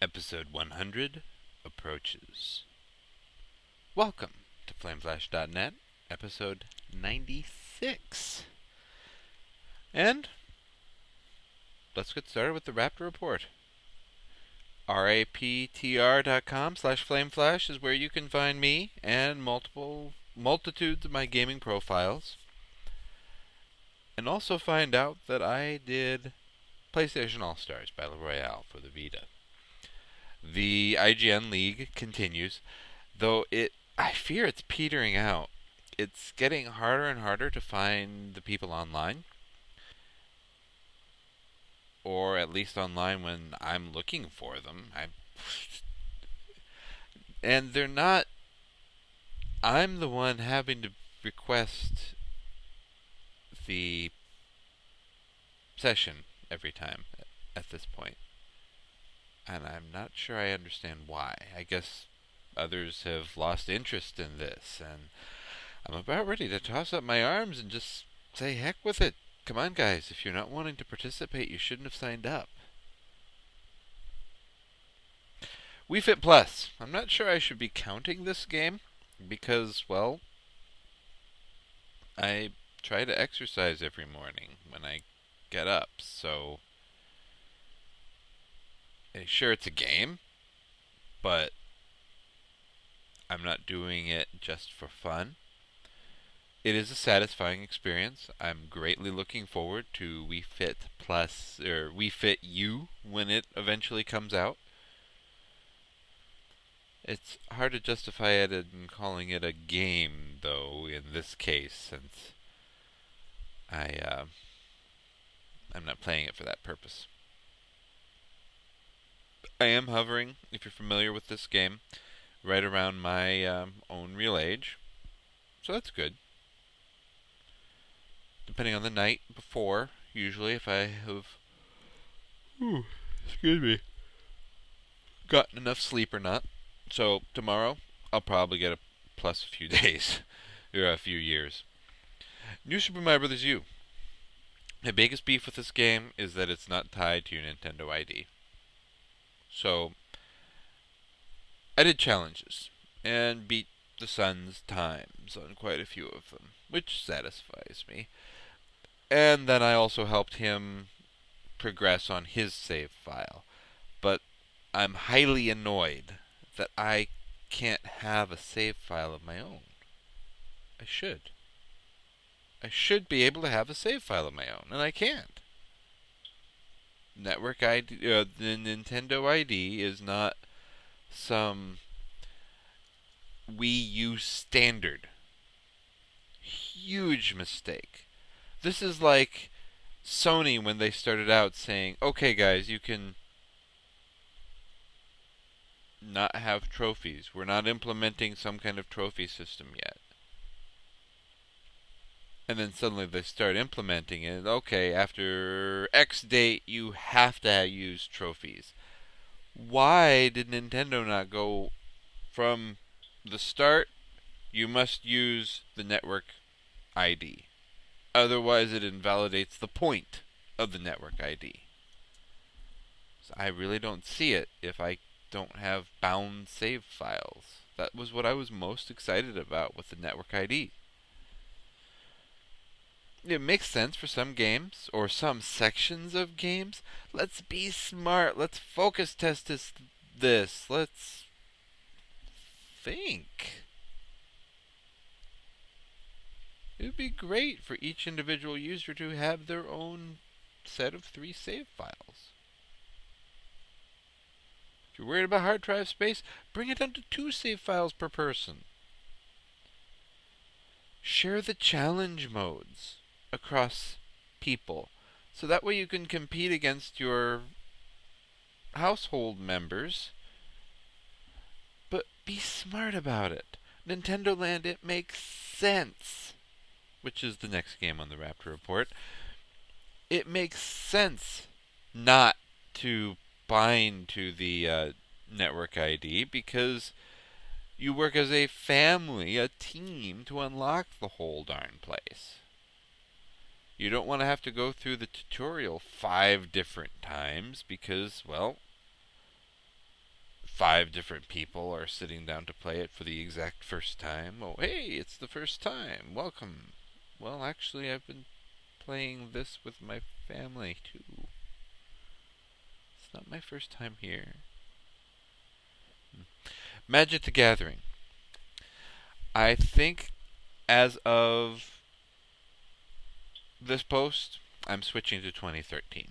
Episode 100 approaches. Welcome to Flameflash.net, episode 96. And let's get started with the Raptor Report. raptr.com/flameflash is where you can find me and multitudes of my gaming profiles. And also find out that I did PlayStation All-Stars Battle Royale for the Vita. The IGN League continues, though I fear it's petering out. It's getting harder and harder to find the people online, or at least online when I'm looking for them. And they're not. I'm the one having to request the session every time at this point. And I'm not sure I understand why. I guess others have lost interest in this, and I'm about ready to toss up my arms and just say heck with it. Come on, guys, if you're not wanting to participate, you shouldn't have signed up. Wii Fit Plus. I'm not sure I should be counting this game because, well, I try to exercise every morning when I get up, so sure, it's a game, but I'm not doing it just for fun. It is a satisfying experience. I'm greatly looking forward to Wii Fit Plus, or Wii Fit U, when it eventually comes out. It's hard to justify it in calling it a game, though, in this case, since I'm not playing it for that purpose. I am hovering, if you're familiar with this game, right around my own real age, so that's good. Depending on the night before, usually if I have gotten enough sleep or not. So tomorrow, I'll probably get a plus a few days, or a few years. New Super Mario Bros. U. My biggest beef with this game is that it's not tied to your Nintendo ID. So, I did challenges, and beat the son's times on quite a few of them, which satisfies me. And then I also helped him progress on his save file. But I'm highly annoyed that I can't have a save file of my own. I should. I should be able to have a save file of my own, and I can't. Network ID, the Nintendo ID is not some Wii U standard. Huge mistake. This is like Sony when they started out saying, okay guys, you can not have trophies. We're not implementing some kind of trophy system yet. And then suddenly they start implementing it. Okay, after X date, you have to use trophies. Why did Nintendo not go from the start? You must use the network ID. Otherwise, it invalidates the point of the network ID. So I really don't see it if I don't have bound save files. That was what I was most excited about with the network ID. It makes sense for some games, or some sections of games. Let's be smart. Let's focus test this. Let's think. It would be great for each individual user to have their own set of 3 save files. If you're worried about hard drive space, bring it down to 2 save files per person. Share the challenge modes across people, so that way you can compete against your household members, but be smart about it. Nintendo Land, it makes sense, which is the next game on the Raptor Report. It makes sense not to bind to the network ID because you work as a family, a team, to unlock the whole darn place. You don't want to have to go through the tutorial 5 different times because, well, 5 different people are sitting down to play it for the exact first time. Oh, hey, it's the first time. Welcome. Well, actually, I've been playing this with my family, too. It's not my first time here. Magic the Gathering. I think as of this post, I'm switching to 2013.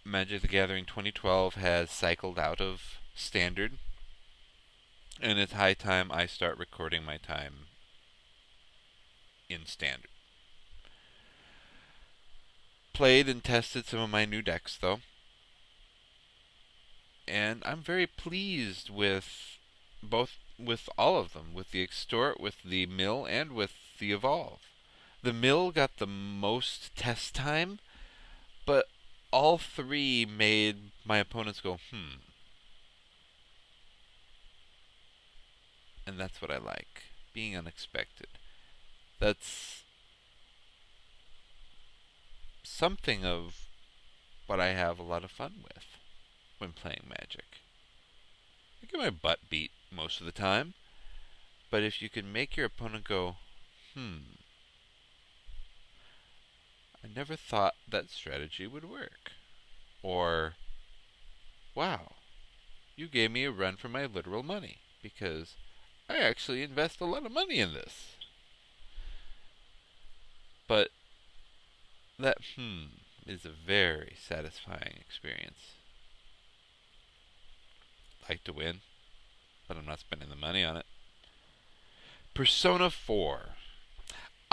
Magic the Gathering 2012 has cycled out of Standard, and it's high time I start recording my time in Standard. Played and tested some of my new decks, though, and I'm very pleased with all of them, with the Extort, with the Mill, and with the Evolve. The Mill got the most test time, but all 3 made my opponents go, And that's what I like. Being unexpected. That's something of what I have a lot of fun with when playing Magic. I get my butt beat most of the time, but if you can make your opponent go, I never thought that strategy would work. Or, wow, you gave me a run for my literal money, because I actually invest a lot of money in this. But that is a very satisfying experience. Like to win, but I'm not spending the money on it. Persona 4.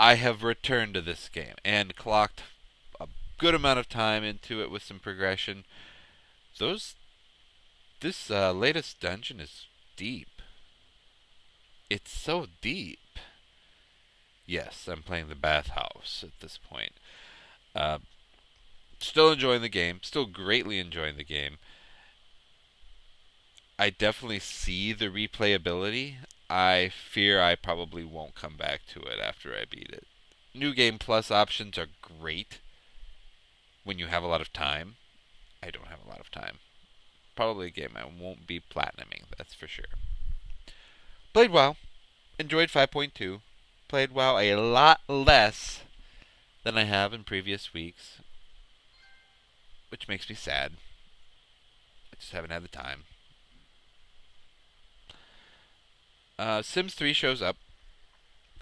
I have returned to this game and clocked a good amount of time into it with some progression. This latest dungeon is deep. It's so deep. Yes, I'm playing the bathhouse at this point. Still enjoying the game. Still greatly enjoying the game. I definitely see the replayability. I fear I probably won't come back to it after I beat it. New Game Plus options are great when you have a lot of time. I don't have a lot of time. Probably a game I won't be platinuming, that's for sure. Played WoW. Enjoyed 5.2. Played WoW a lot less than I have in previous weeks, which makes me sad. I just haven't had the time. Sims 3 shows up.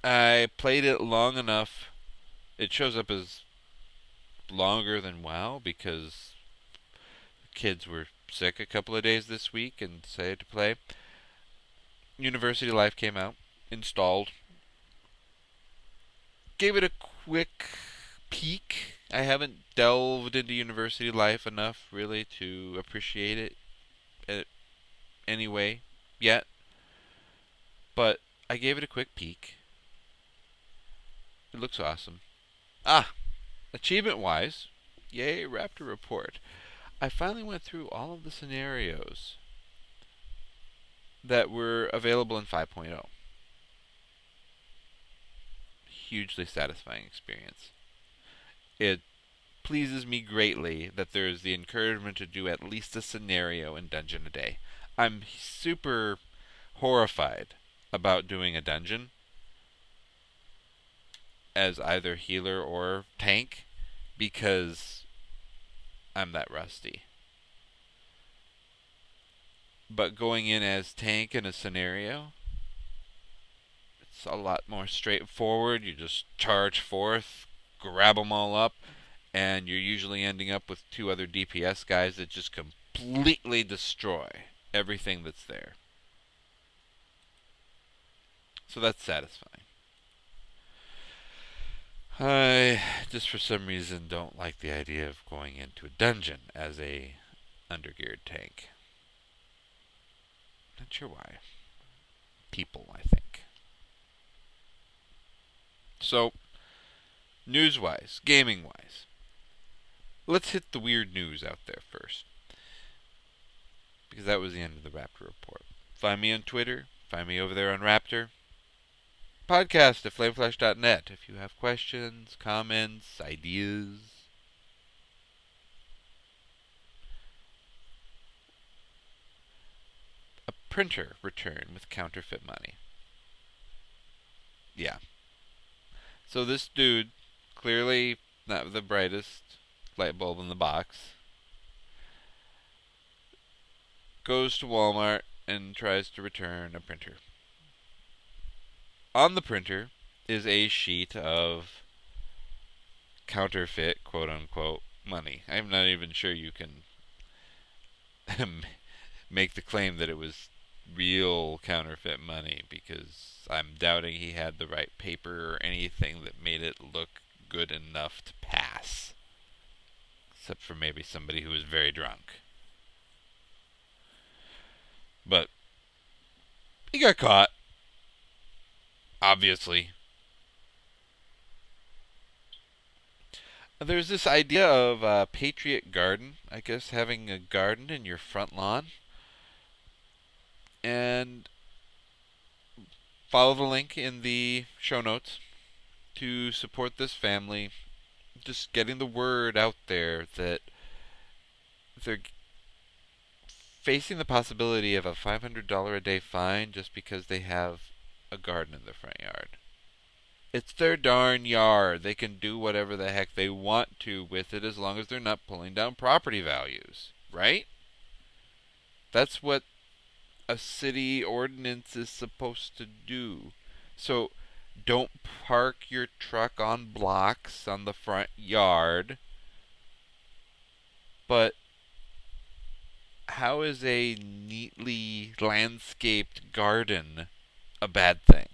I played it long enough. It shows up as longer than WoW because kids were sick a couple of days this week and decided to play. University Life came out. Installed. Gave it a quick peek. I haven't delved into University Life enough really to appreciate it anyway yet. But I gave it a quick peek. It looks awesome. Achievement-wise, yay, Raptor Report. I finally went through all of the scenarios that were available in 5.0. Hugely satisfying experience. It pleases me greatly that there is the encouragement to do at least a scenario in dungeon a day. I'm super horrified about doing a dungeon as either healer or tank because I'm that rusty. But going in as tank in a scenario, it's a lot more straightforward. You just charge forth, grab them all up, and you're usually ending up with 2 other DPS guys that just completely destroy everything that's there. So that's satisfying. I just for some reason don't like the idea of going into a dungeon as a undergeared tank. Not sure why. People, I think. So, news-wise, gaming-wise, let's hit the weird news out there first. Because that was the end of the Raptor Report. Find me on Twitter. Find me over there on Raptor. Podcast at flameflash.net if you have questions, comments, ideas. printer return with counterfeit money. Yeah. So this dude, clearly not the brightest light bulb in the box, goes to Walmart and tries to return a printer. On the printer is a sheet of counterfeit, quote-unquote, money. I'm not even sure you can make the claim that it was real counterfeit money, because I'm doubting he had the right paper or anything that made it look good enough to pass. Except for maybe somebody who was very drunk. But he got caught. Obviously. There's this idea of a Patriot Garden, I guess, having a garden in your front lawn. And follow the link in the show notes to support this family. Just getting the word out there that they're facing the possibility of a $500 a day fine just because they have a garden in their front yard. It's their darn yard. They can do whatever the heck they want to with it as long as they're not pulling down property values, right? That's what a city ordinance is supposed to do. So don't park your truck on blocks on the front yard. But how is a neatly landscaped garden a bad thing?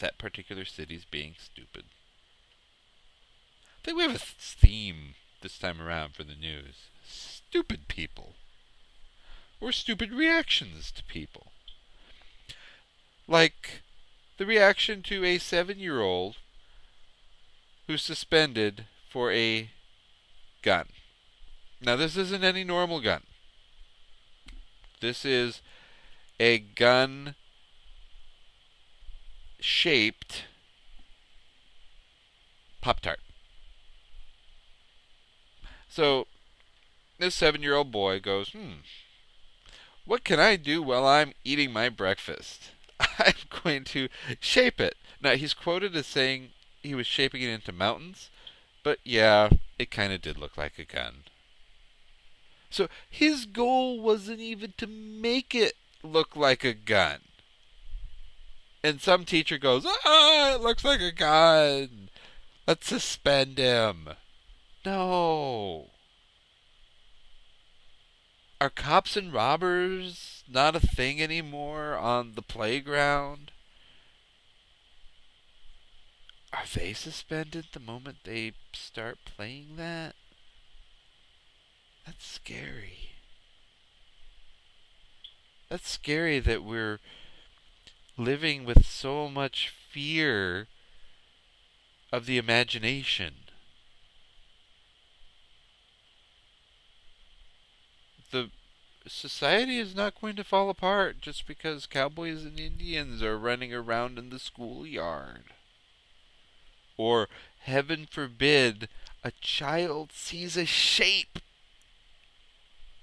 That particular city's being stupid. I think we have a theme this time around for the news. Stupid people. Or stupid reactions to people. Like the reaction to a 7-year-old who's suspended for a gun. Now, this isn't any normal gun. This is a gun shaped Pop-Tart. So, this 7-year-old boy goes, what can I do while I'm eating my breakfast? I'm going to shape it. Now, he's quoted as saying he was shaping it into mountains, but yeah, it kind of did look like a gun. So, his goal wasn't even to make it look like a gun. And some teacher goes, it looks like a gun. Let's suspend him. No. Are cops and robbers not a thing anymore on the playground? Are they suspended the moment they start playing that? That's scary. That's scary that we're living with so much fear of the imagination. The society is not going to fall apart just because cowboys and Indians are running around in the schoolyard. Or, heaven forbid, a child sees a shape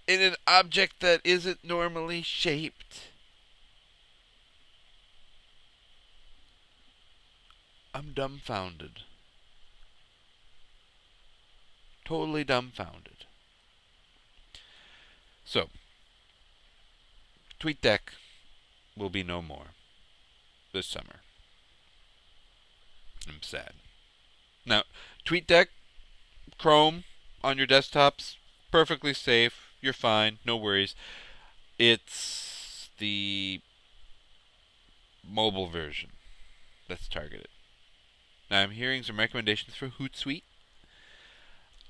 in an object that isn't normally shaped. I'm dumbfounded. Totally dumbfounded. So, TweetDeck will be no more this summer. I'm sad. Now, TweetDeck, Chrome, on your desktops, perfectly safe. You're fine. No worries. It's the mobile version that's targeted. Now, I'm hearing some recommendations for Hootsuite.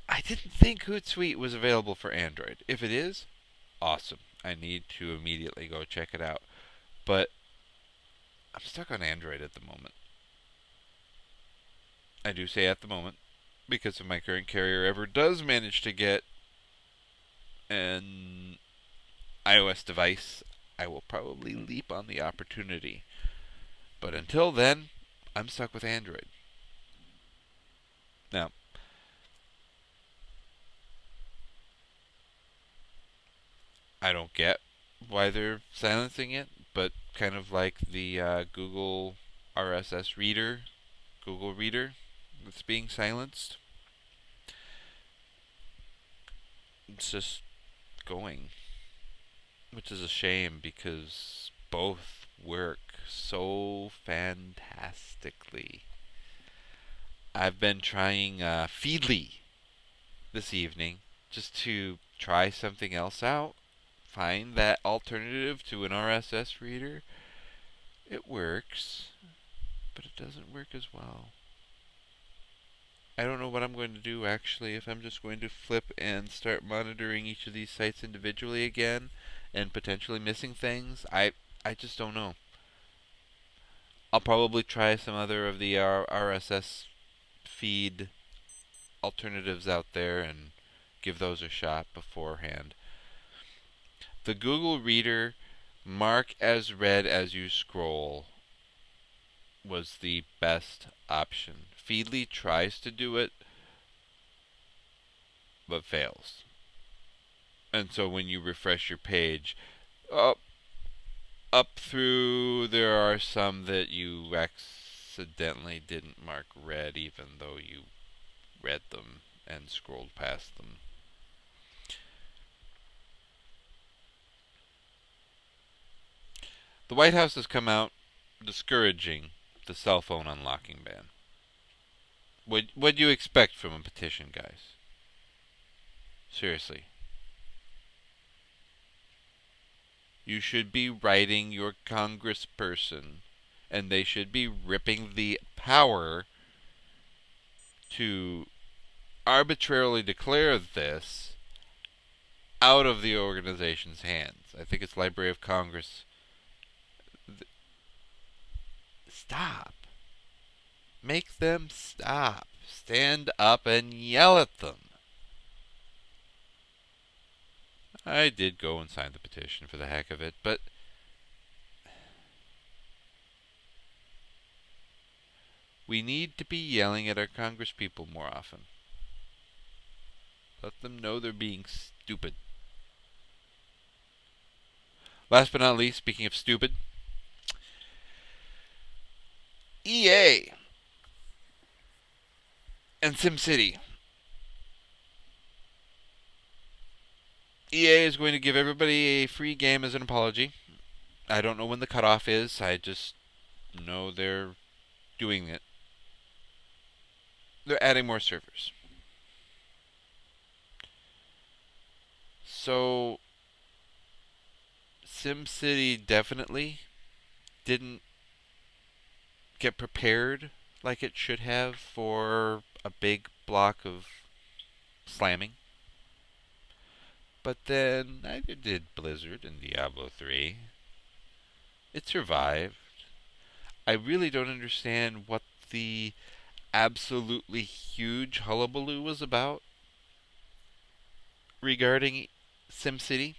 I didn't think Hootsuite was available for Android. If it is, awesome. I need to immediately go check it out. But I'm stuck on Android at the moment. I do say at the moment, because if my current carrier ever does manage to get an iOS device, I will probably leap on the opportunity. But until then, I'm stuck with Android. Now, I don't get why they're silencing it, but kind of like the Google RSS reader, Google Reader, that's being silenced. It's just going, which is a shame because both work so fantastically. I've been trying Feedly this evening just to try something else out, find that alternative to an RSS reader. It works, but it doesn't work as well. I don't know what I'm going to do actually, if I'm just going to flip and start monitoring each of these sites individually again and potentially missing things. I just don't know. I'll probably try some other of the RSS feed alternatives out there and give those a shot beforehand. The Google Reader mark as read as you scroll was the best option. Feedly tries to do it, but fails. And so when you refresh your page, up through, there are some that you accidentally didn't mark read, even though you read them and scrolled past them. The White House has come out discouraging the cell phone unlocking ban. What do you expect from a petition, guys? Seriously. You should be writing your congressperson, and they should be ripping the power to arbitrarily declare this out of the organization's hands. I think it's Library of Congress. Stop. Make them stop. Stand up and yell at them. I did go and sign the petition for the heck of it, but we need to be yelling at our congresspeople more often. Let them know they're being stupid. Last but not least, speaking of stupid, EA and SimCity. EA is going to give everybody a free game as an apology. I don't know when the cutoff is. I just know they're doing it. They're adding more servers. So, SimCity definitely didn't get prepared like it should have for a big block of slamming. But then neither did Blizzard and Diablo 3. It survived. I really don't understand what the absolutely huge hullabaloo was about regarding SimCity.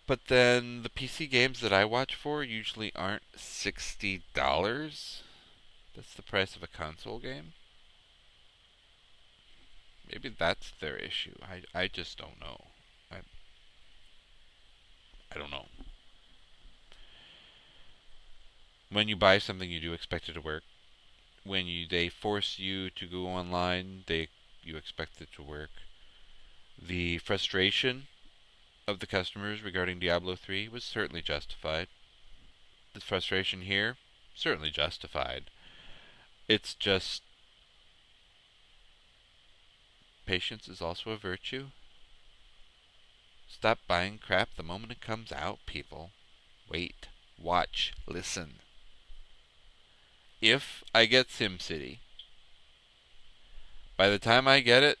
But then the PC games that I watch for usually aren't $60. That's the price of a console game. Maybe that's their issue. I just don't know. I don't know. When you buy something, you do expect it to work. When they force you to go online, you expect it to work. The frustration of the customers regarding Diablo 3 was certainly justified. The frustration here, certainly justified. It's just, patience is also a virtue. Stop buying crap the moment it comes out, people. Wait, watch, listen. If I get SimCity, by the time I get it,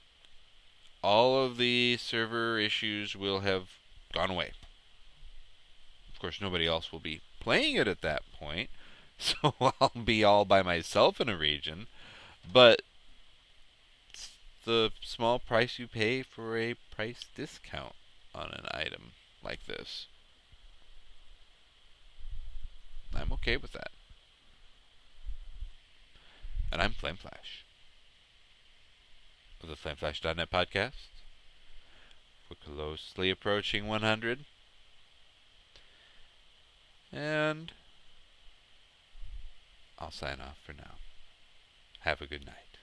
all of the server issues will have gone away. Of course, nobody else will be playing it at that point, so I'll be all by myself in a region, but it's the small price you pay for a price discount on an item like this. I'm okay with that. And I'm Flameflash of the Flameflash.net podcast. We're closely approaching 100. And I'll sign off for now. Have a good night.